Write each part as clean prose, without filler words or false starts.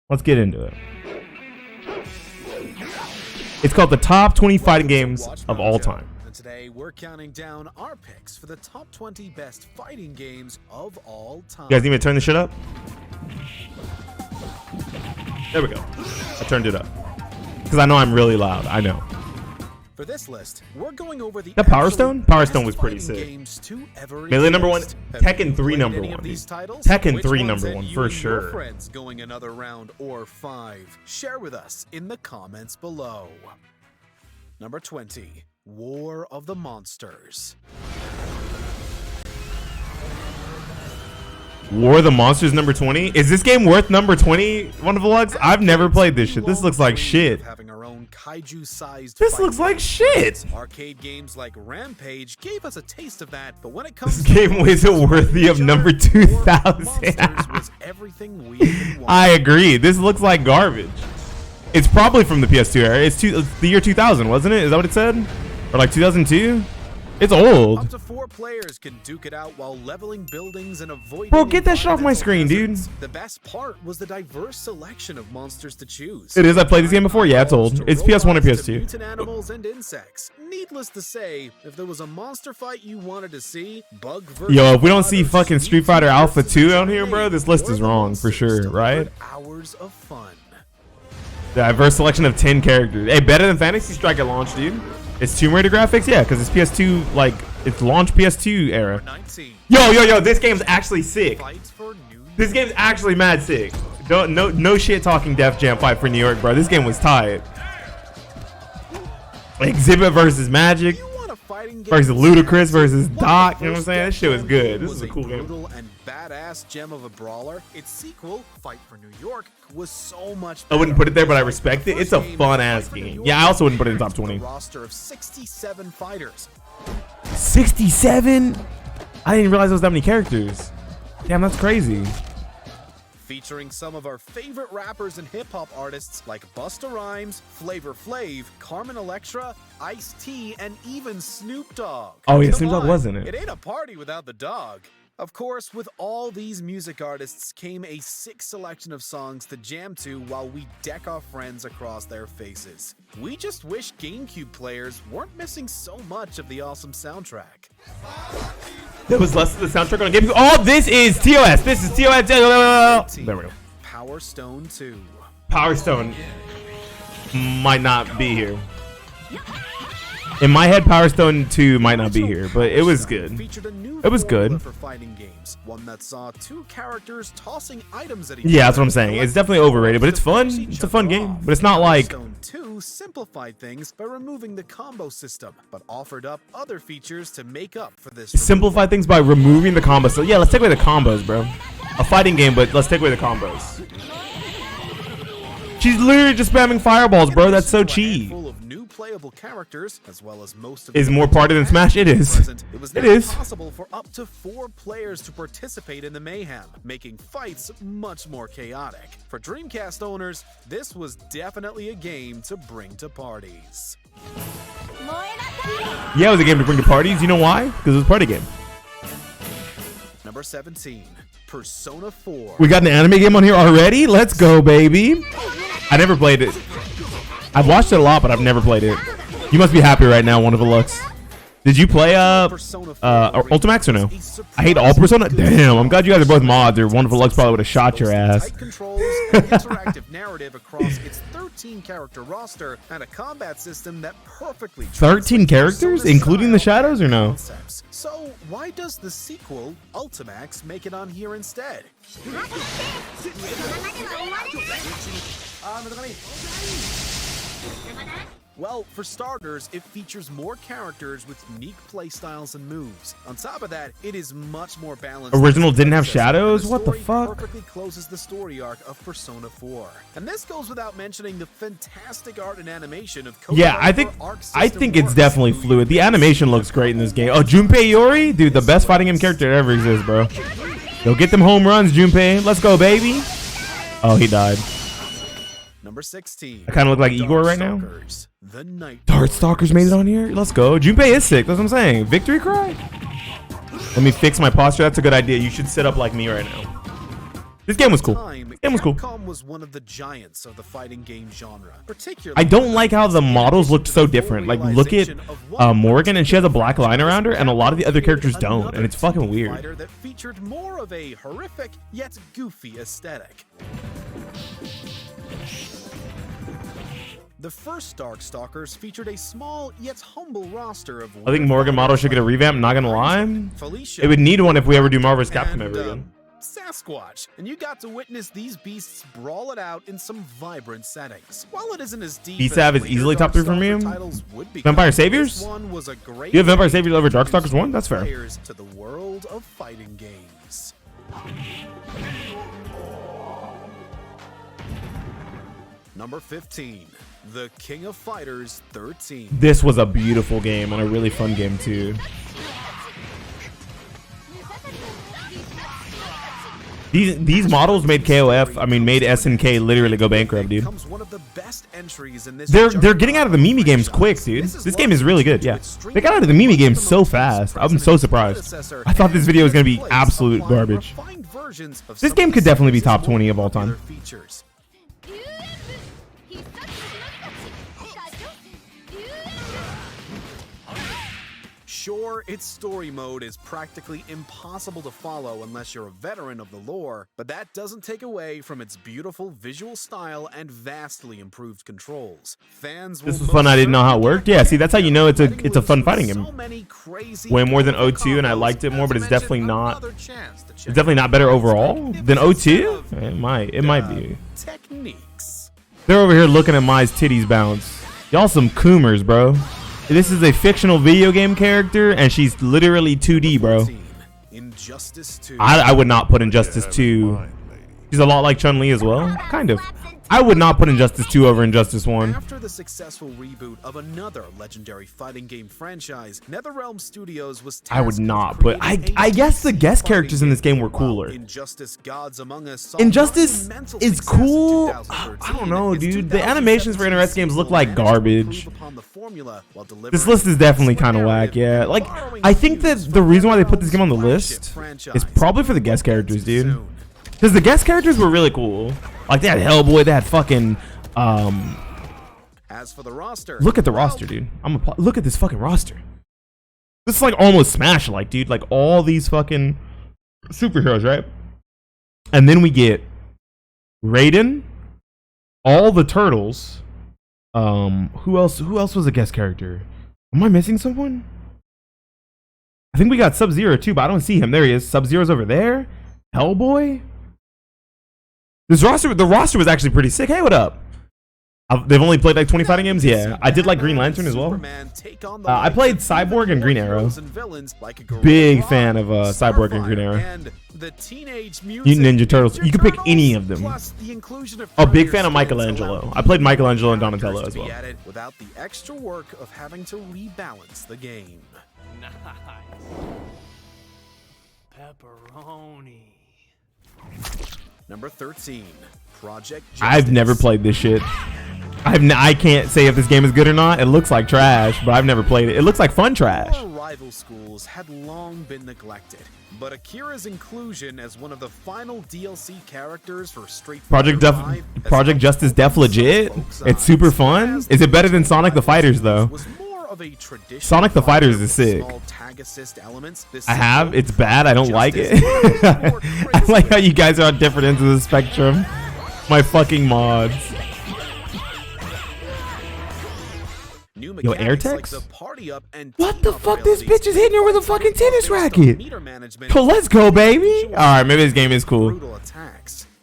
Let's get into it. It's called the top 20 fighting games of all time. And today we're counting down our picks for the top 20 best fighting games of all time. You guys need me to turn this shit up? There we go. I turned it up. Because I know I'm really loud. I know. For this list, we're going over the Power Stone? Power Stone was pretty sick. Melee number one, Tekken 3 number one. Tekken 3 number one for sure. Friends going another round or 5. Share with us in the comments below. Number 20, War of the Monsters. War of the Monsters number 20? Is this game worth number 20, Wonderful Lux? I've never played this shit. This looks like shit. This looks like shit. Arcade games like Rampage gave us a taste of that, but when it comes this game isn't worthy of number 2000. I agree. This looks like garbage. It's probably from the PS2 era. It's the year 2000, wasn't it? Is that what it said? Or like 2002? It's old. Up to 4 players can duke it out while leveling buildings and avoiding. Bro, get that shit off my screen, dude. The best part was the diverse selection of monsters to choose. It is. I played this game before. Yeah, it's old. It's PS1 or PS2. Mutant animals and insects. Needless to say, if there was a monster fight you wanted to see, Bug versus Yo, if we don't see fucking Street Fighter Alpha 2 on here, bro, this list is wrong for sure, right? Hours of fun. Diverse selection of 10 characters. Hey, better than Fantasy Strike at launch, dude. It's Tomb Raider graphics, yeah, because it's PS2, like it's launch PS2 era. Yo, this game's actually sick. This game's actually mad sick. No shit talking Def Jam Fight for New York, bro. This game was tight. Exhibit versus Magic versus Ludacris versus Doc. You know what I'm saying? This shit was good. This is a cool game. And badass gem of a brawler. Its sequel, Fight for New York, was so much better. I wouldn't put it there, but I respect it. It's a fun ass game. Yeah, I also wouldn't put it in the top 20. Roster of 67 fighters. 67? I didn't realize there was that many characters. Damn, that's crazy. Featuring some of our favorite rappers and hip-hop artists like Busta Rhymes, Flavor Flav, Carmen Electra, Ice-T, and even Snoop Dogg. Oh yeah, Snoop Dogg was in it. It ain't a party without the dog. Of course, with all these music artists came a sick selection of songs to jam to while we deck our friends across their faces. We just wish GameCube players weren't missing so much of the awesome soundtrack. There was less of the soundtrack on GameCube. Oh, this is TOS. This is TOS. There we go. Power Stone 2. Power Stone might not be here. In my head, Power Stone 2 might not be here, but it was good. It was good. For fighting games, one that saw 2 characters tossing items at each other. Yeah, that's what I'm saying. It's definitely overrated, but it's fun. It's a fun game, but it's not like. Stone 2 simplified things by removing the combo system, but offered up other features to make up for this. Simplified things by removing the combos. So yeah, let's take away the combos, bro. A fighting game, but let's take away the combos. She's literally just spamming fireballs, bro. That's so cheap. Playable characters as well as most of is more party than Smash. It is. It is possible for up to 4 players to participate in the mayhem, making fights much more chaotic. For Dreamcast owners, this was definitely a game to bring to parties. Yeah, it was a game to bring to parties. You know why? Because it was a party game. Number 17, Persona 4. We got an anime game on here already. Let's go, baby. I never played it. I've watched it a lot, but I've never played it. You must be happy right now, Wonderful Lux. Did you play ULTIMAX or no? I hate all Persona. Damn, I'm glad you guys are both mods, or Wonderful Lux probably would have shot your ass. Interactive narrative across its 13-character roster and a combat system that perfectly 13 characters, including the shadows, or no? So why does the sequel ULTIMAX make it on here instead? Well, for starters, it features more characters with unique playstyles and moves. On top of that, it is much more balanced. Original didn't have shadows? What the fuck? Perfectly closes the story arc of Persona 4. And this goes without mentioning the fantastic art and animation of yeah, I think it's definitely fluid. The animation looks great in this game. Oh, Junpei Iori? Dude, the best fighting game character that ever exists, bro. Yo, get them home runs, Junpei. Let's go, baby. Oh, he died. Number 16. I kind of look like Igor right now. Darkstalkers made it on here. Let's go. Junpei is sick. That's what I'm saying. Victory cry. Let me fix my posture. That's a good idea. You should sit up like me right now. This game was cool. Time, Game was cool. Capcom was one of the giants of the fighting game genre. Particularly, I don't like how the models looked so different. Like, look at Morgan, and she has a black line around her, and a lot of the other characters don't, and it's fucking weird. That featured more of a horrific yet goofy aesthetic. The first Darkstalkers featured a small yet humble roster of. I think Morgan model should get a revamp. Not gonna lie, Felicia, it would need one if we ever do Marvel's Capcom ever again. Sasquatch, and you got to witness these beasts brawl it out in some vibrant settings. While it isn't as deep, BSAV is easily top 3 for me. Vampire Saviors? One was a great You have Vampire Saviors over Darkstalkers 1? That's fair. To the world of fighting games. Number 15, The King of Fighters 13. This was a beautiful game and a really fun game too. These models made KOF, I mean, made SNK literally go bankrupt, dude. They're getting out of the Mimi games quick, dude. This game is really good, yeah. They got out of the Mimi games so fast. I'm so surprised. I thought this video was gonna be absolute garbage. This game could definitely be top 20 of all time. Sure, its story mode is practically impossible to follow unless you're a veteran of the lore, but that doesn't take away from its beautiful visual style and vastly improved controls. Fans This was fun. I didn't know how it worked. Yeah, see, that's how you know it's a fun fighting game. Way more than O2, and I liked it more, but it's definitely not. It's definitely not better overall than O2. It might be. Techniques. They're over here looking at Mai's titties bounce. Y'all some coomers, bro. This is a fictional video game character, and she's literally 2D, bro. I would not put Injustice 2. She's a lot like Chun-Li as well. Kind of. I would not put Injustice 2 over Injustice 1. After the successful reboot of another legendary fighting game franchise, NetherRealm Studios was I would not put. I guess the guest characters in this game were cooler. Injustice is cool. I don't know, dude. The animations for NRS games look like garbage. This list is definitely kind of whack, yeah. Like, I think that the reason why they put this game on the list is probably for the guest characters, dude. Because the guest characters were really cool. Like, they had Hellboy, they had fucking, As for the roster, look at the roster, dude. Look at this fucking roster. This is like almost Smash-like, dude. Like, all these fucking superheroes, right? And then we get Raiden, all the Turtles. Who else was a guest character? Am I missing someone? I think we got Sub-Zero too, but I don't see him. There he is. Sub-Zero's over there. Hellboy. The roster was actually pretty sick. Hey, what up? They've only played like 20 fighting games. Yeah, I did like Green Lantern as well. I played Cyborg and Green Arrow. Big fan of Cyborg and Green Arrow. Mutant Ninja Turtles. You can pick any of them. A big fan of Michelangelo. I played Michelangelo and Donatello as well. Without the extra work of having to rebalance the game. Pepperoni. Number 13, Project Justice. I've never played this shit. I can't say if this game is good or not. It looks like trash, but I've never played it. It looks like fun trash. Rival schools had long been neglected, but Akira's inclusion as one of the final DLC characters for Street Fighter Project Justice Def legit. It's super fun. Is it better than Sonic the Fighters though? Sonic the Fighters is sick. I have. It's bad. I don't like it. I like how you guys are on different ends of the spectrum. My fucking mods. Yo, Airtex? What the fuck? This bitch is hitting her with a fucking tennis racket. So let's go, baby. Alright, maybe this game is cool.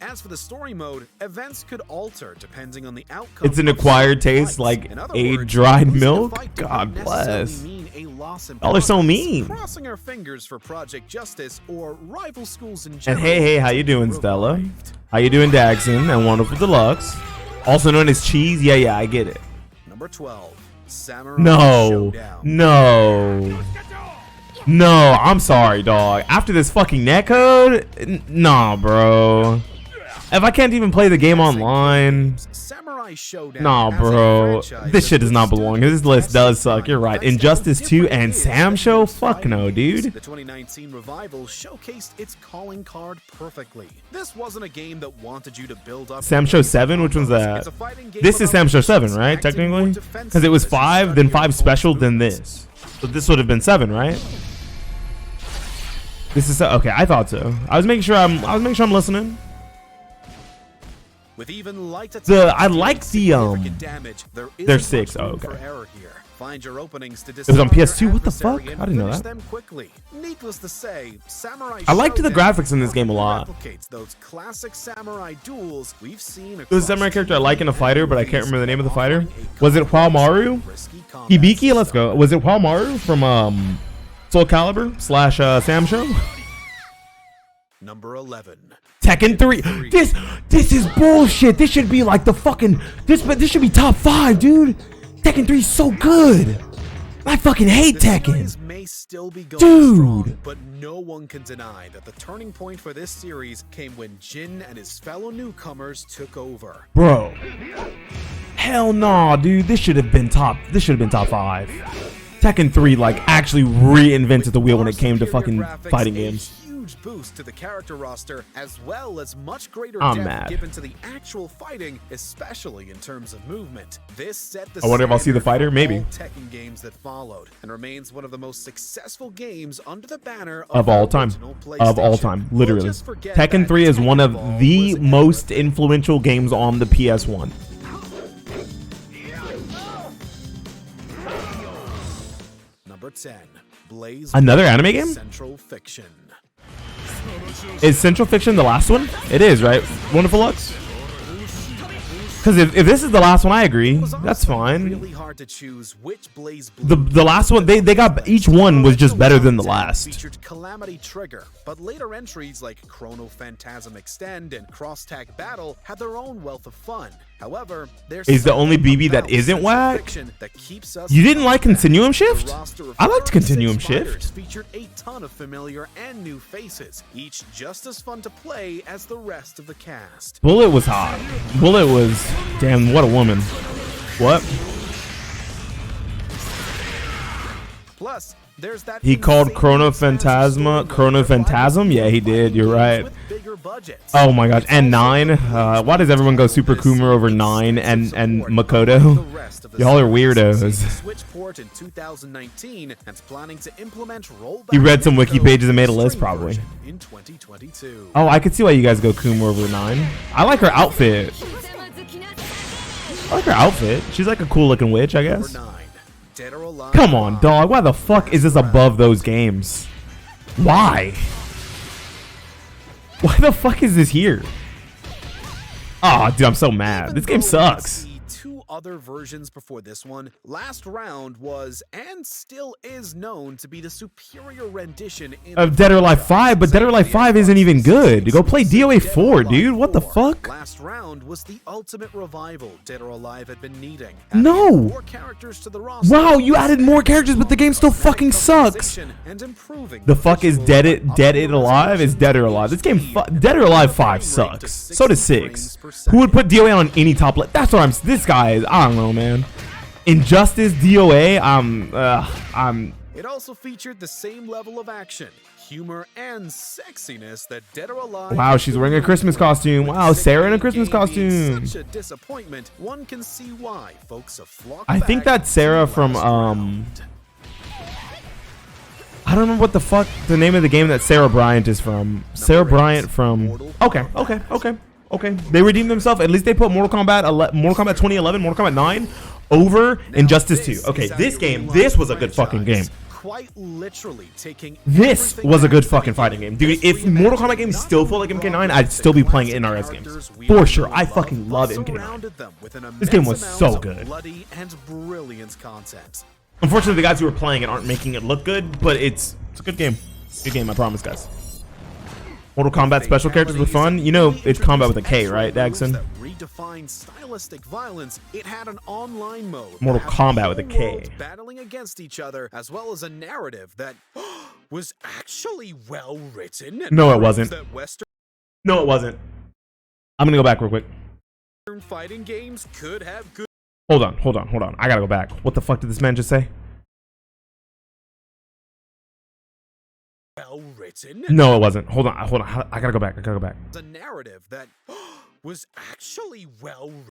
As for the story mode, events could alter depending on the outcome. It's an acquired taste like aged dried milk. God bless. Y'all are so mean. Crossing our fingers for Project Justice or rival schools in general. And hey, how you doing, Stella? How you doing, Daxon and Wonderful Deluxe? Also known as Cheese. Yeah, I get it. Number 12, Samurai No. Showdown. No, I'm sorry, dog. After this fucking netcode, nah, bro. If I can't even play the game online, Samurai Showdown. Nah, as a bro. franchise This shit that does not belong. This list does tested suck. You're right. best Injustice of 2 different and is Sam that Show? makes Fuck fighting no, games. dude. The 2019 revival showcased its calling card perfectly. This wasn't a game that wanted you to build up. Sam Show 7? Which one's that? This is Sam Show 7, right? Technically? Because it was 5, then 5 special, then this. So this would have been 7, right? This is okay. I thought so. I was making sure I'm listening. With even light I like the damage, they're 6. Oh, okay. Find your openings to it was on PS2. What the fuck? I didn't know that. them quickly. Needless to say, Samurai I liked the Showdown graphics in this game a lot. replicates those classic samurai duels we've seen. It was a samurai character I like in a fighter, but I can't remember the name of the fighter. Was it Maru? Hibiki? Let's go. Was it Maru from SOULCALIBUR / Sam Show? Number 11. Tekken 3. This is bullshit. This should be like the fucking this should be top 5, dude. Tekken 3 is so good. I fucking hate Tekken. May still be going Dude. strong, but no one can deny that the turning point for this series came when Jin and his fellow newcomers took over. Bro. Hell nah, dude. This should have been top 5. Tekken 3 like actually reinvented the wheel when it came to fucking fighting games. Boost to the character roster, as well as much greater I'm depth mad. given to the actual fighting, especially in terms of movement. This set the I wonder if I'll see the standard fighter, for maybe. all Tekken games that followed, and remains one of the most successful games under the banner Of all time. original Of all PlayStation. time. We'll Literally. just forget Tekken that 3 is one of Tekken the was most ever- influential games on the PS1. Number 10. BLAZBLUE. Another anime game? Central Fiction. Is Central Fiction the last one? It is, right? Wonderful Lux? Because if this is the last one, I agree. That's fine. Really hard to choose which BLAZBLUE The last one, they got, each one was just better than the last. Featured Calamity Trigger, but later entries like Chrono Phantasm Extend and Cross Tag Battle had their own wealth of fun. However, there's Is the only something BB that about isn't Central whack? Fiction that keeps us You didn't like coming back. Continuum The Shift? roster of I liked 36 Continuum fighters Shift. featured a ton of familiar and new faces, each just as fun to play as the rest of the cast. Bullet was hot. Bullet was, damn, what a woman. What? Plus, there's that He called insane Chrono expansive Phantasma storyline Chrono provided Phantasm? by Yeah, he did. You're right. with bigger budgets. Oh my gosh. And 9. Why does everyone go Super Kuma over 9 and Makoto? Y'all are weirdos. Switch port in 2019 and planning to implement rollback. He read some wiki pages and made a list, probably. In 2022. Oh, I could see why you guys go Kuma over 9. I like her outfit. I like her outfit. She's like a cool looking witch, I Number guess. 9. Dead or Alive. Come on, dog. Why the fuck is this above those games? Why? Why the fuck is this here? Oh, dude, I'm so mad. Even This game though we sucks. see two other versions before this one, Last Round was and still is known to be the superior rendition in Of Dead or Alive 5, but Dead or Alive 5 isn't even good. Go play DOA 4, dude. What the fuck? Last Round was the ultimate revival Dead or Alive had been needing. No. Adding more characters to the roster. Wow, you added more characters, but the game still fucking sucks. And improving The fuck is visuals Dead and It Alive? Is Dead or Alive? This game, Dead or Alive 5 sucks. So does 6. Who would put DOA on any top list? That's what this guy is. I don't know, man. Injustice, DOA, It also featured the same level of action, humor, and sexiness that Dead or Alive. Wow, she's wearing a Christmas costume. Wow, Sarah in a Christmas costume. Such a disappointment. One can see why folks have flocked I think back that's Sarah to from Last Round. I don't remember what the fuck the name of the game that Sarah Bryant is from. Sarah Bryant from. Okay. They redeemed themselves. At least they put Mortal Kombat 2011, Mortal Kombat 9 over Injustice 2. Okay, this was a good fucking game. Quite literally taking This everything was a good back fucking to fighting the game. Dude, if Mortal Kombat games still feel like MK9, I'd still be playing NRS games. For sure. I fucking love MK9. This game was so good. Bloody and brilliant content. Unfortunately, the guys who are playing it aren't making it look good, but it's a good game. Good game, I promise, guys. Mortal Kombat special characters were fun. You know, it's combat with a K, right, Dagson? That redefined stylistic violence. It had an online mode. Mortal that had Kombat with a whole K. worlds battling against each other, as well as a narrative that was actually well written. And No, it wasn't. that Western No, it wasn't. I'm gonna go back real quick. fighting games could have good. Hold on. I gotta go back. What the fuck did this man just say? Well written. No, it wasn't. Hold on. I gotta go back. The narrative that was actually well written.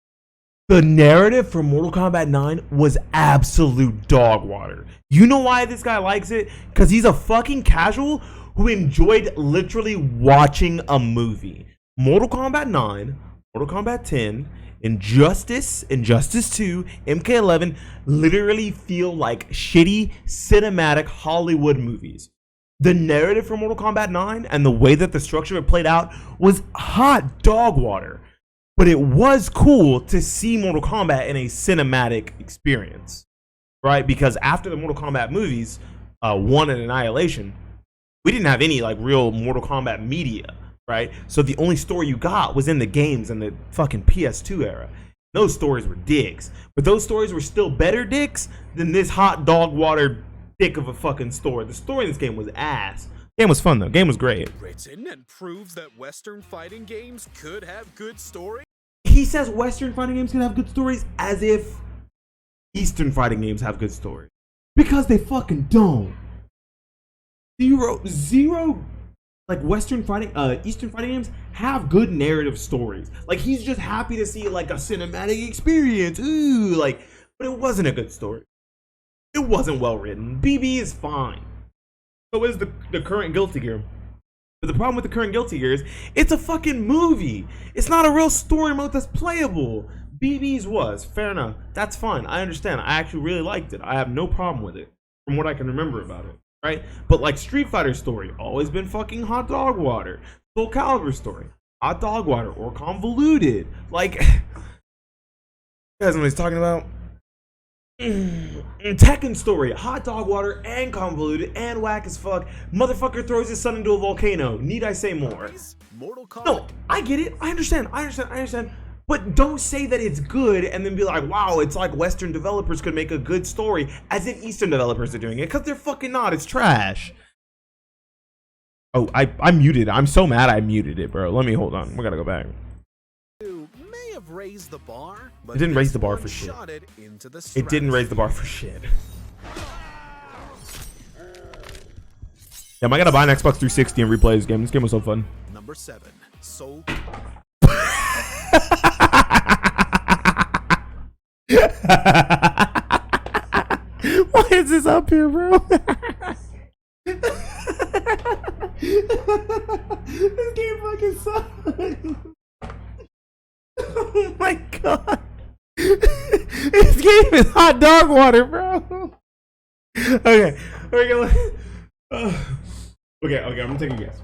The narrative for Mortal Kombat 9 was absolute dog water. You know why this guy likes it? Because he's a fucking casual who enjoyed literally watching a movie. Mortal Kombat 9, Mortal Kombat 10, Injustice 2, MK11 literally feel like shitty cinematic Hollywood movies. The narrative for Mortal Kombat 9 and the way that the structure of it played out was hot dog water. But it was cool to see Mortal Kombat in a cinematic experience, right? Because after the Mortal Kombat movies, 1 and Annihilation, we didn't have any like real Mortal Kombat media, right? So the only story you got was in the games in the fucking PS2 era. Those stories were dicks, but those stories were still better dicks than this hot dog water dick of a fucking story. The story in this game was ass. Game was fun though. Game was great. Written and proves that Western fighting games could have good stories. He says Western fighting games can have good stories as if Eastern fighting games have good stories. Because they fucking don't. Zero like Eastern fighting games have good narrative stories. Like he's just happy to see like a cinematic experience. Ooh, like, but it wasn't a good story. It wasn't well written. BB is fine. So is the current Guilty Gear. But the problem with the current Guilty Gear is it's a fucking movie. It's not a real story mode that's playable. BB's was. Fair enough. That's fine. I understand. I actually really liked it. I have no problem with it from what I can remember about it. Right? But like Street Fighter story, always been fucking hot dog water. Soul Calibur story, hot dog water or convoluted. Like, you guys know what he's talking about? Tekken story, hot dog water and convoluted and whack as fuck. Motherfucker throws his son into a volcano. Need I say more? No, I get it. I understand. But don't say that it's good and then be like, wow, it's like Western developers could make a good story as if Eastern developers are doing it, because they're fucking not. It's trash. Oh, I muted it. I'm so mad I muted it, bro. Let me hold on. We gotta go back. May have raised the bar, but it didn't raise the bar for shit. It didn't raise the bar for shit. Damn, I gotta buy an Xbox 360 and replay this game. This game was so fun. Number 7, Soul. Why is this up here, bro? This game fucking sucks. Oh my god. This game is hot dog water, bro. Okay, I'm gonna take a guess.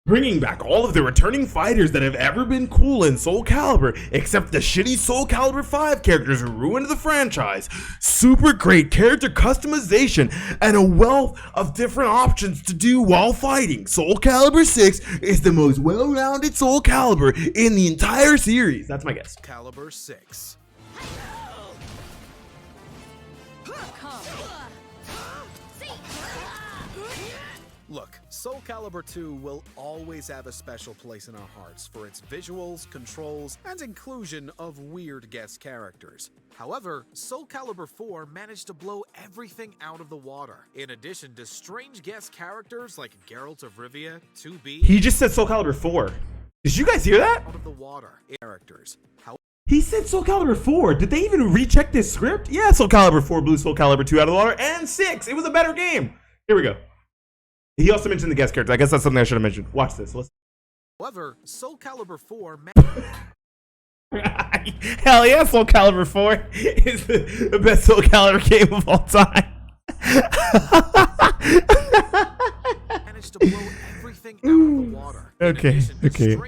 Bringing back all of the returning fighters that have ever been cool in Soul Calibur, except the shitty Soul Calibur 5 characters who ruined the franchise. Super great character customization and a wealth of different options to do while fighting. Soul Calibur 6 is the most well-rounded Soul Calibur in the entire series. That's my guess. Calibur 6. Look, Soul Calibur 2 will always have a special place in our hearts for its visuals, controls, and inclusion of weird guest characters. However, Soul Calibur 4 managed to blow everything out of the water. In addition to strange guest characters like Geralt of Rivia, 2B... He just said Soul Calibur 4. Did you guys hear that? Out of the water. Characters. He said Soul Calibur 4. Did they even recheck this script? Yeah, Soul Calibur 4 blew Soul Calibur 2 out of the water, and 6. It was a better game. Here we go. He also mentioned the guest characters. I guess that's something I should have mentioned. Watch this. Listen. However, Soul Calibur 4... Hell yeah, Soul Calibur 4 is the best Soul Calibur game of all time. managed to blow everything out of the water. Okay.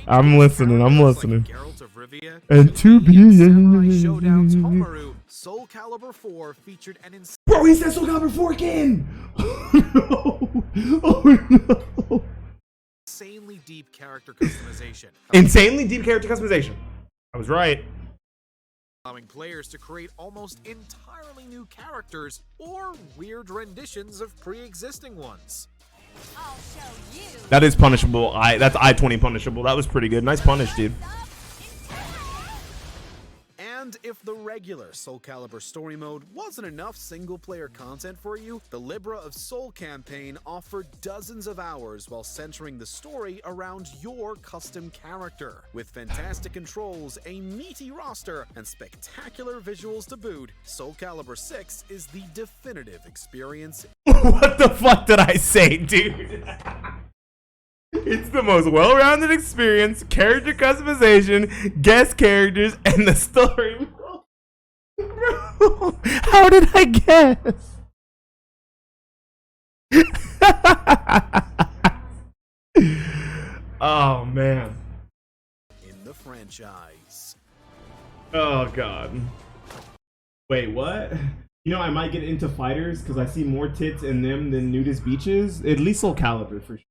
I'm listening. Like Geralt of Rivia, and 2B. Showdown's Homaru, Soul Calibur 4 featured an Bro, he said Soul Calibur 4 again! Oh no! Insanely deep character customization. Insanely deep character customization. I was right. Allowing players to create almost entirely new characters or weird renditions of pre-existing ones. I'll show you. That is punishable. That's I-20 punishable. That was pretty good. Nice punish, dude. And if the regular Soul Calibur story mode wasn't enough single-player content for you, the Libra of Soul campaign offered dozens of hours while centering the story around your custom character. With fantastic controls, a meaty roster, and spectacular visuals to boot, Soul Calibur 6 is the definitive experience. What the fuck did I say, dude? It's the most well-rounded experience, character customization, guest characters, and the story. Bro, how did I guess? Oh, man. In the franchise. Oh, God. Wait, what? You know, I might get into fighters because I see more tits in them than nudist beaches. At least Soul Calibur, for sure.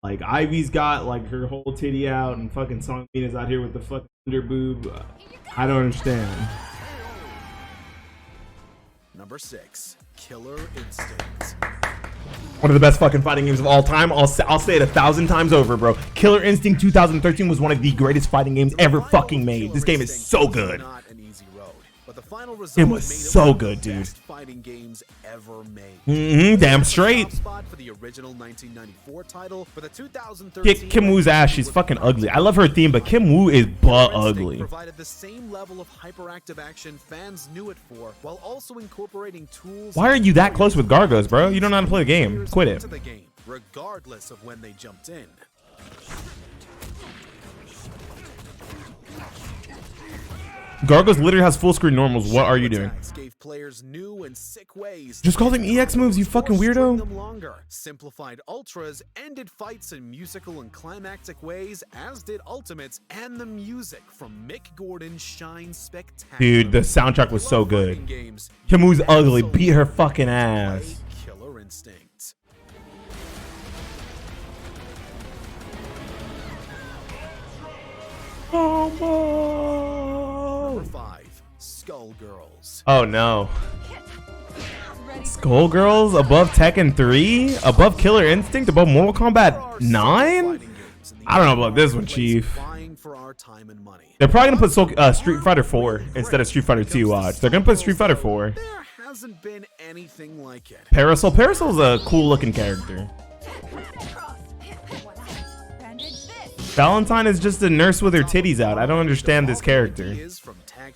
Like, Ivy's got, like, her whole titty out, and fucking Songmina's out here with the fucking under boob. I don't understand. Number 6, Killer Instinct. One of the best fucking fighting games of all time. I'll say it 1,000 times over, bro. Killer Instinct 2013 was one of the greatest fighting games ever fucking made. This game is so good. The final result it was so good, dude. Fighting games ever made. Damn straight. For the original 1994 title, for the 2013 Kim Woo's ass, she's fucking ugly. I love her theme, but Kim Woo is butt ugly. Provided the same level of hyperactive action fans knew it for, while also incorporating tools. Why are you that close with Gargos, bro? You don't know how to play the game. Quit it. Regardless of when they jumped in. Gargos literally has full screen normals. What are you doing? Gave players new and sick ways. Just call them EX moves, you fucking weirdo. Them longer. Simplified ultras, ended fights in musical and climactic ways, as did ultimates, and the music from Mick Gordon shines spectacular. Dude, the soundtrack was so good. Kim Woo's ugly. Beat her fucking ass. Killer Instinct. Number 5, Skullgirls. Oh no. Skullgirls above Tekken 3? Above Killer Instinct? Above Mortal Kombat 9? I don't know about this one, Chief. They're probably gonna put Street Fighter 4 instead of Street Fighter 2. Watch. They're gonna put Street Fighter 4. There hasn't been anything like it. Parasol. Parasol's a cool looking character. Valentine is just a nurse with her titties out. I don't understand this character.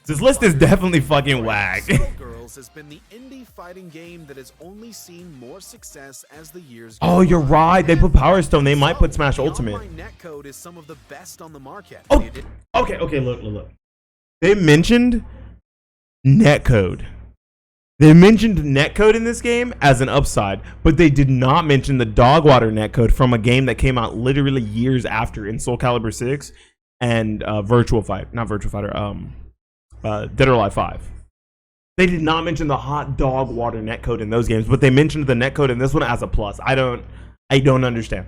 This list is definitely fucking whack. Skullgirls has been the indie fighting game that has only seen more success as the years go Oh, you're on. right. They put Power Stone. They might put Smash Ultimate. Online netcode is some of the best on the market. Oh, okay. Look. They mentioned netcode. They mentioned netcode in this game as an upside, but they did not mention the Dogwater netcode from a game that came out literally years after in Soul Calibur 6 and Virtual Fight, not Virtual Fighter, Dead or Alive 5. They did not mention the hot Dogwater netcode in those games, but they mentioned the netcode in this one as a plus. I don't understand.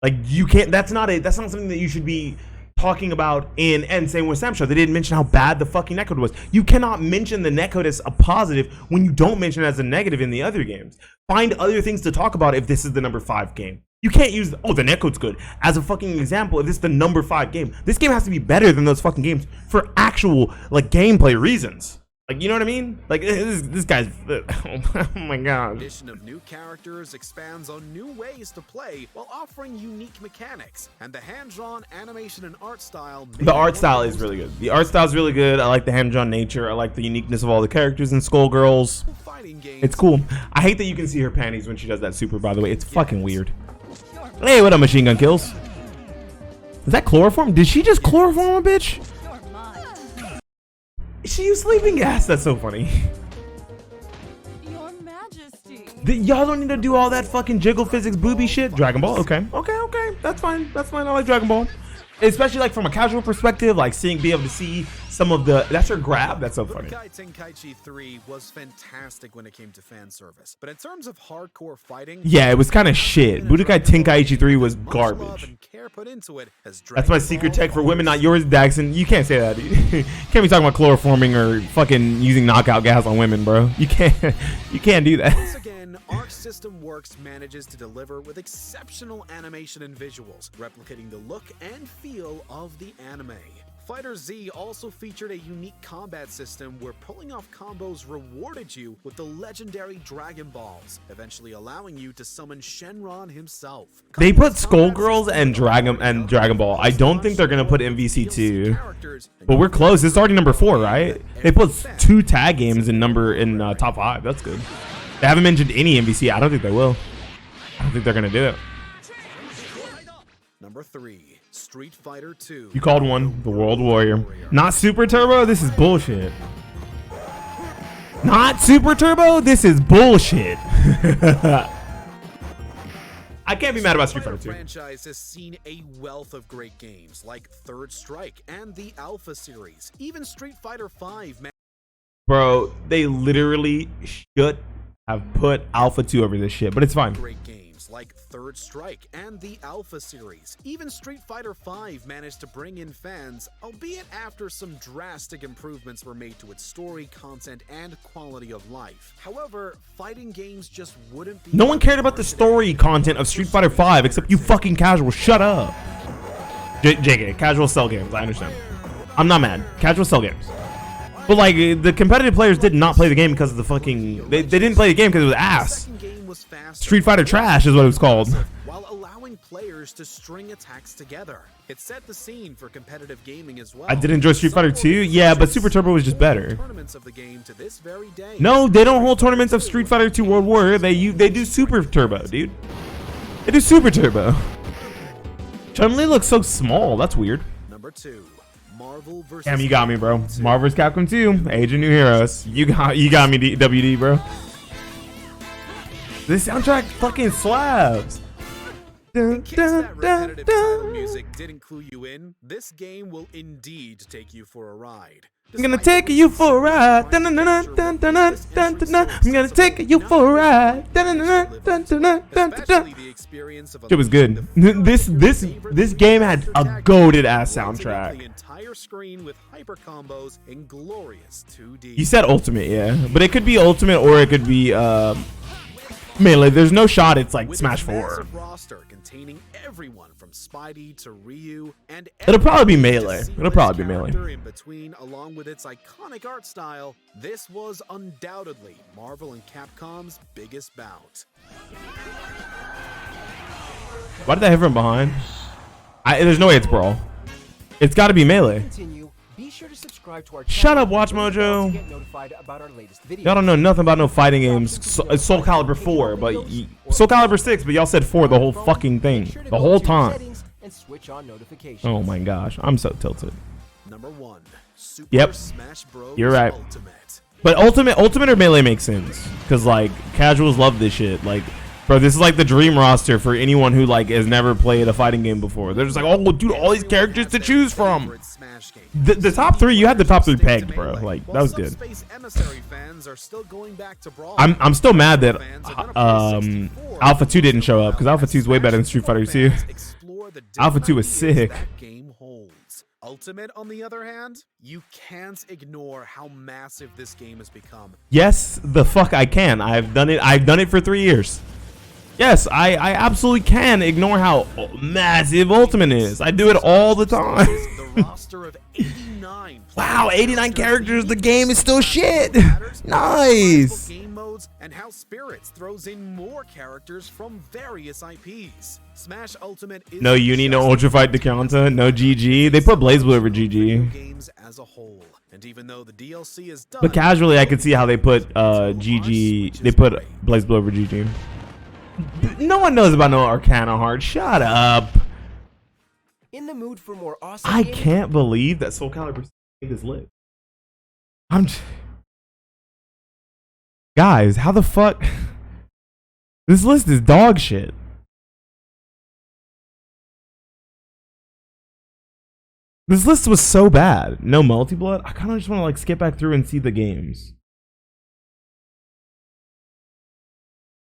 Like, you can't. That's not something that you should be talking about and same with Sam Show. They didn't mention how bad the fucking netcode was. You cannot mention the netcode as a positive when you don't mention it as a negative in the other games. Find other things to talk about if this is the number 5 game. You can't use, oh, the netcode's good as a fucking example if this is the number 5 game. This game has to be better than those fucking games for actual, like, gameplay reasons. Like, you know what I mean? Like, this guy's, oh my god. Addition of new characters expands on new ways to play while offering unique mechanics, and the hand-drawn animation and art style. The art style is really good. The art style is really good. I like the hand-drawn nature. I like the uniqueness of all the characters in Skullgirls. It's cool. I hate that you can see her panties when she does that super, by the way. It's fucking weird. Hey, what up, Machine Gun Kills? Is that chloroform? Did she just chloroform a bitch? She used sleeping gas. That's so funny. Your Majesty. Y'all don't need to do all that fucking jiggle physics booby shit. Dragon Ball, okay. That's fine. I like Dragon Ball. Especially like from a casual perspective, like be able to see some of the, that's her grab. That's so funny. Budokai Tenkaichi 3 was fantastic when it came to fan service, but in terms of hardcore fighting, yeah, it was kind of shit. Budokai Tenkaichi 3 was garbage. That's my secret tech for women, not yours, Daxon. You can't say that, dude. You can't be talking about chloroforming or fucking using knockout gas on women, bro. You can't do that. Once again, Arc System Works manages to deliver with exceptional animation and visuals, replicating the look and feel of the anime. Fighter Z also featured a unique combat system where pulling off combos rewarded you with the legendary Dragon Balls, eventually allowing you to summon Shenron himself. They put Skullgirls and Dragon Ball. I don't think they're gonna put MVC 2, but we're close. It's already number 4, right? They put 2 tag games in top 5. That's good. They haven't mentioned any MVC. I don't think they will. I don't think they're gonna do it. Number 3, Street Fighter 2. You called one, the World Warrior. Not Super Turbo? This is bullshit. Not Super Turbo? This is bullshit. I can't be mad about Street Fighter 2. The franchise has seen a wealth of great games like Third Strike and the Alpha series. Even Street Fighter V. Bro, they literally should have put Alpha 2 over this shit, but it's fine. Great games like Third Strike and the Alpha series. Even Street Fighter V managed to bring in fans, albeit after some drastic improvements were made to its story, content, and quality of life. However, fighting games just wouldn't be... No one cared about the story content of Street Fighter V except you fucking casual. Shut up. JK, casual sell games. I understand. I'm not mad. Casual sell games. But like, the competitive players did not play the game because of the fucking... They didn't play the game because it was ass. Street Fighter Trash is what it was called. While allowing players to string attacks together. It set the scene for competitive gaming as well. I did enjoy Street Fighter 2. Yeah, but Super Turbo was just better. Tournaments of the game to this very day. No, they don't hold tournaments of Street Fighter 2 World Warrior. They do Super Turbo, dude. They do Super Turbo. Chun-Li looks so small. That's weird. Number 2. Marvel vs. Damn, you got me, bro. Marvel vs. Capcom 2, Age of New Heroes. You got me, WD, bro. This soundtrack fucking slaps. In case that repetitive title music didn't clue you in, this game will indeed take you for a ride. I'm gonna take you for a ride. I'm gonna take you for a ride. It was good. This game had a goated ass soundtrack. The entire screen with hyper combos in glorious 2D. You said Ultimate, yeah, but it could be Ultimate or it could be Melee. There's no shot it's like Smash 4. Roster containing everyone from Spidey to Ryu and It'll probably be Melee. It'll probably be Melee. In between, along with its iconic art style, this was undoubtedly Marvel and Capcom's biggest bout. Why did I hit from behind? There's no way it's Brawl. It's got to be Melee. Be sure to subscribe to our Shut up, Watch Mojo. Y'all don't know nothing about no fighting games. Soul Calibur 4, but Soul Calibur 6, but y'all said 4 the whole fucking thing, the whole time. Oh my gosh, I'm so tilted. Number 1. Super Yep, Smash Bros. you're right. Ultimate. But Ultimate or Melee makes sense because like casuals love this shit. Like, bro, this is like the dream roster for anyone who like has never played a fighting game before. They're just like, oh, dude, all these characters to choose from. The top 3, you had the top 3 pegged, bro. Like, that was good. I'm still mad that Alpha 2 didn't show up because Alpha 2 is way better than Street Fighter 2. Alpha 2 was sick. Ultimate, on the other hand, you can't ignore how massive this game has become. Yes, the fuck I can. I've done it for 3 years. Yes, I absolutely can ignore how massive Ultimate is. I do it all the time. The roster of 89 wow, 89 characters. The game is still shit. Nice. Game modes and how Spirits throws in more characters from various IPs. Smash Ultimate is no Uni, no Ultra Fight Decanta, no GG. They put BLAZBLUE over GG. Games as a whole. And even though the DLC is done, but casually, I could see how they put GG. They put BLAZBLUE over GG. No one knows about no Arcana Heart. Shut up. In the mood for more awesome I can't believe that Soul Calibur is lit. Guys, how the fuck? This list is dog shit. This list was so bad. No multi-blood. I kind of just want to like skip back through and see the games.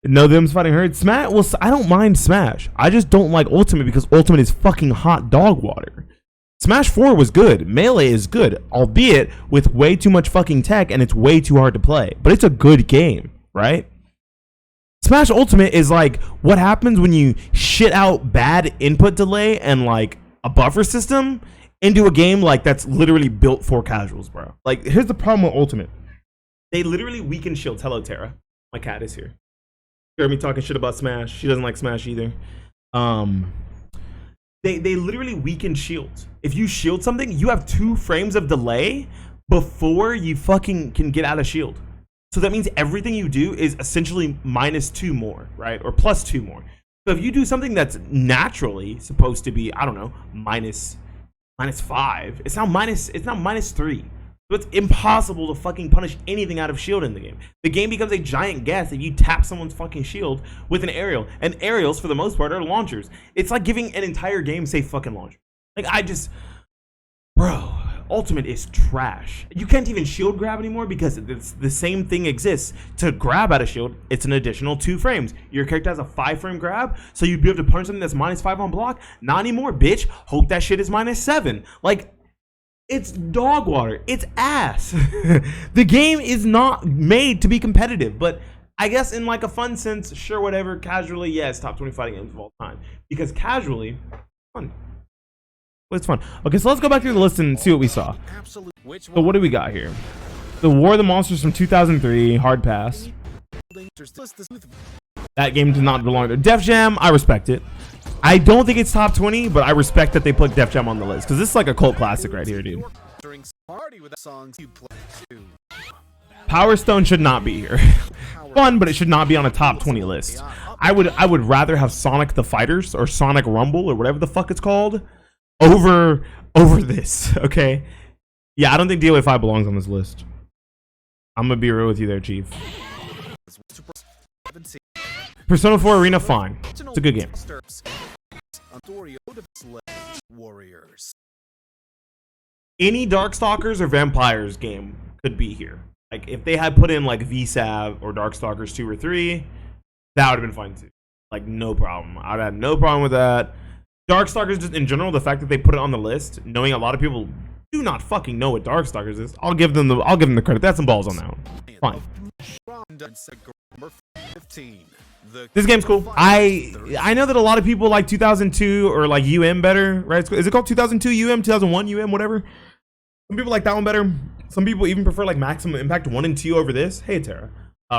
No Them's Fighting Herd. Smash. Well, I don't mind Smash. I just don't like Ultimate because Ultimate is fucking hot dog water. Smash 4 was good. Melee is good, albeit with way too much fucking tech and it's way too hard to play. But it's a good game, right? Smash Ultimate is like what happens when you shit out bad input delay and like a buffer system into a game like that's literally built for casuals, bro. Like, here's the problem with Ultimate. They literally weaken shields. Hello, Tara. My cat is here. You heard me talking shit about Smash. She doesn't like Smash either. They literally weaken shields. If you shield something, you have 2 frames of delay before you fucking can get out of shield. So that means everything you do is essentially -2 more, right? Or +2 more. So if you do something that's naturally supposed to be, I don't know, -5, it's now -3. So it's impossible to fucking punish anything out of shield in the game. The game becomes a giant guess if you tap someone's fucking shield with an aerial. And aerials, for the most part, are launchers. It's like giving an entire game safe fucking launcher. Like, bro, Ultimate is trash. You can't even shield grab anymore because it's the same thing exists. To grab out of shield, it's an additional 2 frames. Your character has a 5-frame grab, so you'd be able to punch something that's -5 on block. Not anymore, bitch. Hope that shit is -7. Like, it's dog water. It's ass. The game is not made to be competitive, but I guess in like a fun sense, sure, whatever. Casually, yes, top 20 fighting games of all time. Because casually, fun. It's fun. Okay, so let's go back through the list and see what we saw. So what do we got here? The War of the Monsters from 2003, hard pass. That game did not belong to Def Jam. I respect it. I don't think it's top 20, but I respect that they put Def Jam on the list because this is like a cult classic right here, dude. Power Stone should not be here. Fun, but it should not be on a top 20 list. I would rather have Sonic the Fighters or Sonic Rumble or whatever the fuck it's called over this. Okay, yeah, I don't think DOA 5 belongs on this list. I'm gonna be real with you there, Chief. Persona 4 Arena, fine. It's a good game. Any Darkstalkers or Vampires game could be here. Like, if they had put in like VSAV or Darkstalkers 2 or 3, that would have been fine too. Like, no problem. I'd have no problem with that. Darkstalkers, just in general, the fact that they put it on the list, knowing a lot of people do not fucking know what Darkstalkers is, I'll give them the credit. That's some balls on that one. Fine. This game's cool. I know that a lot of people like 2002 or like better, right? Is it called 2002 2001 whatever? Some people like that one better. Some people even prefer like Maximum Impact 1 and 2 over this. Hey, Tara.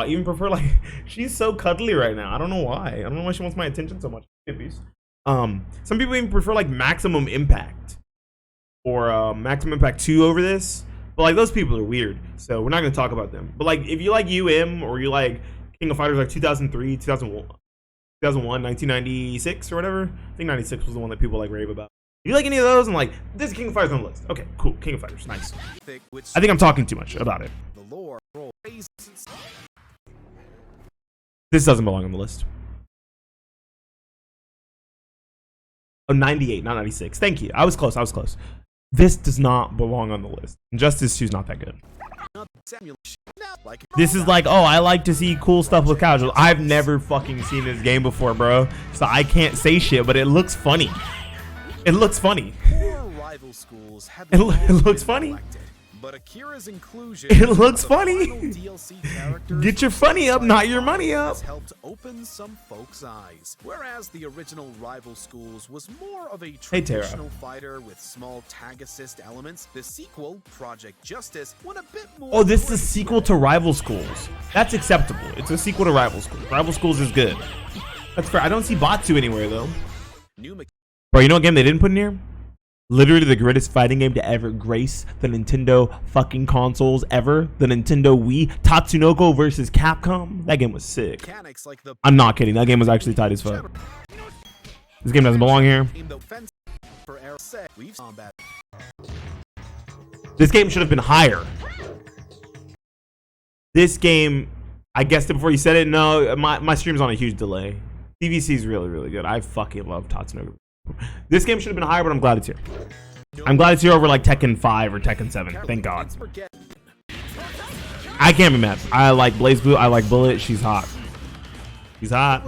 Even prefer like, she's so cuddly right now. I don't know why. I don't know why she wants my attention so much. Some people even prefer like Maximum Impact or Maximum Impact 2 over this. But like, those people are weird, so we're not gonna talk about them. But like, if you like or you like King of Fighters like 2003, 2001, 1996 or whatever. I think 96 was the one that people like rave about. If you like any of those and like, this is King of Fighters on the list. Okay, cool. King of Fighters, nice. I think I'm talking too much about it. This doesn't belong on the list. Oh, 98, not 96. Thank you. I was close. This does not belong on the list. Injustice 2 is not that good. This is like, oh, I like to see cool stuff with casual. I've never fucking seen this game before, bro. So I can't say shit, but it looks funny. It looks funny. It looks funny. But Akira's inclusion it looks funny. Get your funny up, not your money up. Helped open some folks' eyes. Whereas the original Rival Schools was more of a Hey, Tara. traditional fighter with small tag assist elements, the sequel, Project Justice, went a bit more. Oh, this is a sequel to Rival Schools. That's acceptable. It's a sequel to Rival Schools. Rival Schools is good. That's fair. I don't see Batsu anywhere though. Bro, you know what game they didn't put in here? Literally the greatest fighting game to ever grace the Nintendo fucking consoles ever. The Nintendo Wii. Tatsunoko versus Capcom. That game was sick. I'm not kidding. That game was actually tight as fuck. This game doesn't belong here. This game should have been higher. This game, I guessed it before you said it. No, my stream's on a huge delay. TVC is really, really good. I fucking love Tatsunoko. This game should have been higher, but I'm glad it's here. I'm glad it's here over like Tekken 5 or Tekken 7. Thank God. I can't be mad. I like BLAZBLUE. I like Bullet. She's hot. She's hot.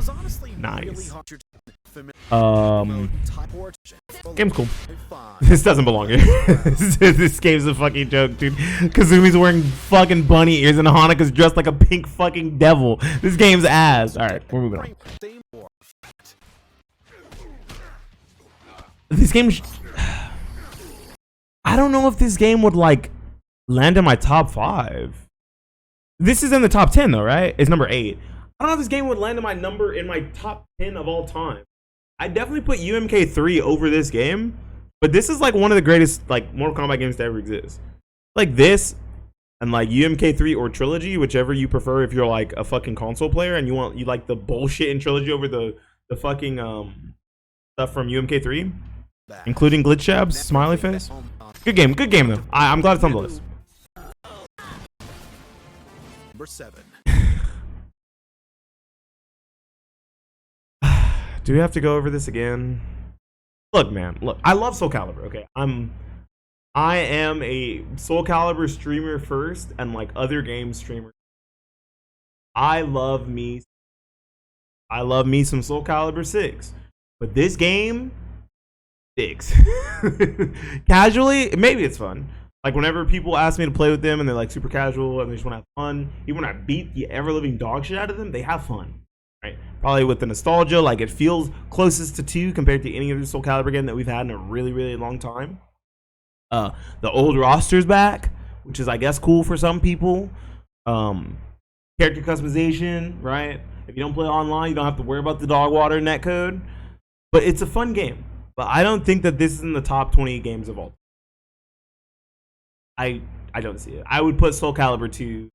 Nice. Game's cool. This doesn't belong here. This game's a fucking joke, dude. Kazumi's wearing fucking bunny ears and Hanaka's dressed like a pink fucking devil. This game's ass. All right, we're moving on. This game I don't know if this game would like land in my top 5. This is in the top 10 though, right? It's number 8. I don't know if this game would land in my top 10 of all time. I definitely put UMK3 over this game, but this is like one of the greatest like Mortal Kombat games to ever exist. Like this and like UMK3 or Trilogy, whichever you prefer if you're like a fucking console player and you like the bullshit in Trilogy over the fucking stuff from UMK3, including glitch jabs, smiley face. Good game though. I'm glad it's on the list. Number 7. Do we have to go over this again? Look, man. Look, I love Soul Calibur. Okay, I am a Soul Calibur streamer first, and like other game streamer. I love me some Soul Calibur 6, but this game, 6. Casually, maybe it's fun. Like whenever people ask me to play with them, and they're like super casual, and they just want to have fun. Even when I beat the ever living dog shit out of them, they have fun. Right? Probably with the nostalgia, like it feels closest to 2 compared to any other Soul Calibur game that we've had in a really, really long time. The old roster's back, which is I guess cool for some people. Character customization, right? If you don't play online, you don't have to worry about the dog water netcode. But it's a fun game. But I don't think that this is in the top 20 games of all time. I don't see it. I would put Soul Calibur 2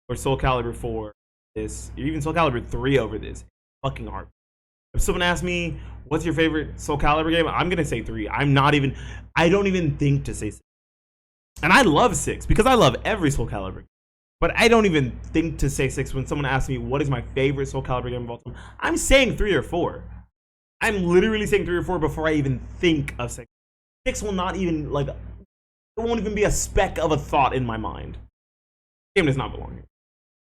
or Soul Calibur 4. This, or even Soul Calibur 3 over this. Fucking hard. If someone asks me what's your favorite Soul Calibur game, I'm gonna say 3. I don't even think to say 6. And I love 6 because I love every Soul Calibur game. But I don't even think to say 6 when someone asks me what is my favorite Soul Calibur game of all time. I'm saying 3 or 4. I'm literally saying 3 or 4 before I even think of 6. 6 will not even like, it won't even be a speck of a thought in my mind. The game does not belong here.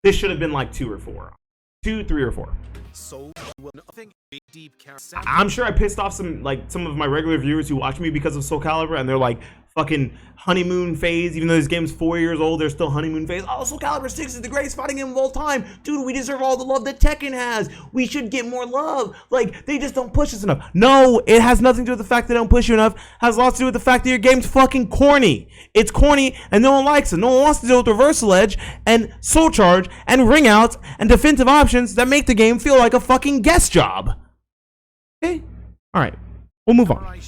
This should have been like 2 or 4. 2, 3, or 4. I'm sure I pissed off some of my regular viewers who watch me because of Soul Calibur, and they're like fucking honeymoon phase. Even though this game's 4 years old, they're still honeymoon phase. Oh, Soul Calibur 6 is the greatest fighting game of all time. Dude, we deserve all the love that Tekken has. We should get more love. Like, they just don't push us enough. No, it has nothing to do with the fact they don't push you enough. It has lots to do with the fact that your game's fucking corny. It's corny and no one likes it. No one wants to deal with Reversal Edge and Soul Charge and ring outs and defensive options that make the game feel like a fucking guest job. Okay? Alright. We'll move on.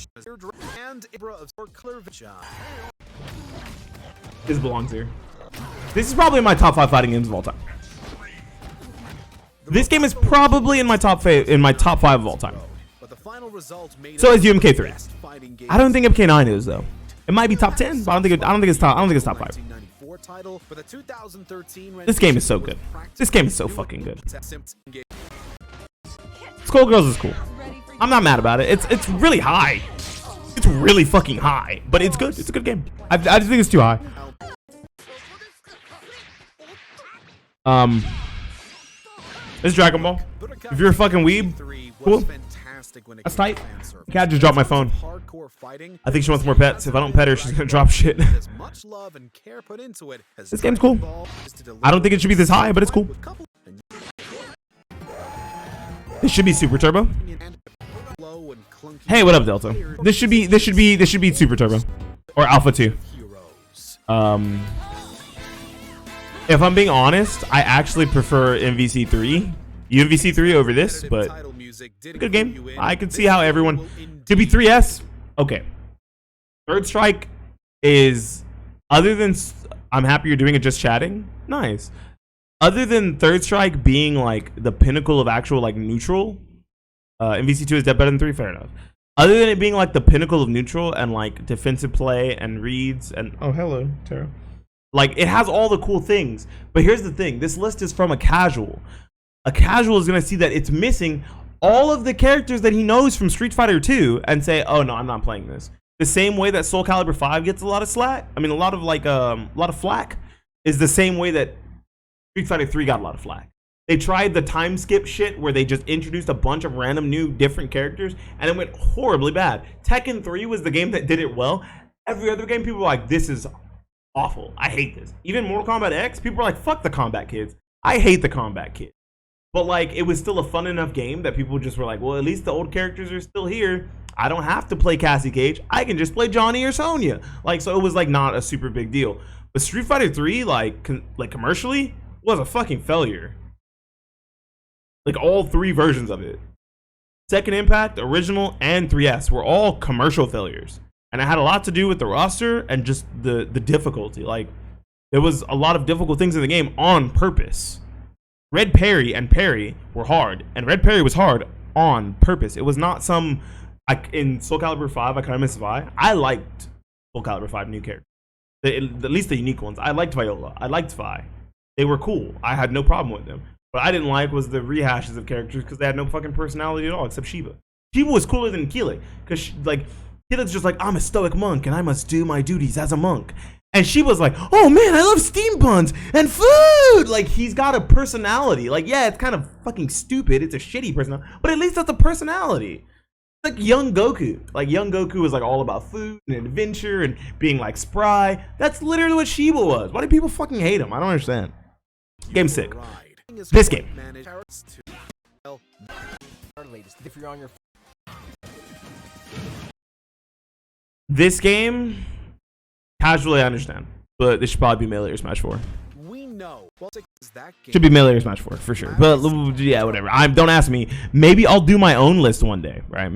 This belongs here. This is probably in my top 5 fighting games of all time. This game is probably in my top 5 of all time. So is UMK3. I don't think MK9 is though. It might be top 10, but I don't think it's top 5. This game is so good. This game is so fucking good. Skullgirls is cool. I'm not mad about it. It's really high. It's really fucking high, but it's good. It's a good game. I just think it's too high. This is Dragon Ball. If you're a fucking weeb, cool. That's tight. Cat just dropped my phone. I think she wants more pets. If I don't pet her, she's gonna drop shit. This game's cool. I don't think it should be this high, but it's cool. This should be Super Turbo. Hey, what up, Delta? This should be Super Turbo or Alpha 2. If I'm being honest, I actually prefer UMVC3 over this, but good game. I could see how everyone could be 3S. Okay. Third Strike is, other than I'm happy you're doing it just chatting. Nice. Other than Third Strike being like the pinnacle of actual like neutral, MVC2 is better than 3, fair enough. Other than it being like the pinnacle of neutral and like defensive play and reads and oh hello Tara, like it has all the cool things. But here's the thing: this list is from a casual. A casual is gonna see that it's missing all of the characters that he knows from Street Fighter 2 and say, oh no, I'm not playing this. The same way that Soul Calibur 5 gets a lot of slack. I mean, a lot of flack is the same way that Street Fighter 3 got a lot of flack. They tried the time skip shit where they just introduced a bunch of random new different characters and it went horribly bad. Tekken 3 was the game that did it well. Every other game, people were like, this is awful. I hate this. Even Mortal Kombat X, people were like, fuck the combat kids. I hate the combat kids. But like, it was still a fun enough game that people just were like, well, at least the old characters are still here. I don't have to play Cassie Cage. I can just play Johnny or Sonya. Like, so it was like not a super big deal. But Street Fighter 3, like commercially, was a fucking failure. Like all 3 versions of it. Second Impact, Original, and 3S were all commercial failures. And it had a lot to do with the roster and just the difficulty. Like, there was a lot of difficult things in the game on purpose. Red Parry and Parry were hard, and Red Parry was hard on purpose. It was not some, in Soul Calibur 5, I kind of miss Vi. I liked Soul Calibur 5 new characters. At least the unique ones. I liked Viola. I liked Vi. They were cool. I had no problem with them. What I didn't like was the rehashes of characters because they had no fucking personality at all, except Shiva. Shiva was cooler than Keelik, because like Keelik's just like, I'm a stoic monk and I must do my duties as a monk. And she was like, oh man, I love steam buns and food. Like, he's got a personality. Like, yeah, it's kind of fucking stupid. It's a shitty personality, but at least that's a personality. Like young Goku. Like, young Goku was like all about food and adventure and being like spry. That's literally what Shiva was. Why do people fucking hate him? I don't understand. Game's sick. This game. If you're on your This game, casually I understand, but this should probably be Melee or Smash 4. We know. That game Should be Melee or Smash 4 for sure. But yeah, whatever. Don't ask me. Maybe I'll do my own list one day, right?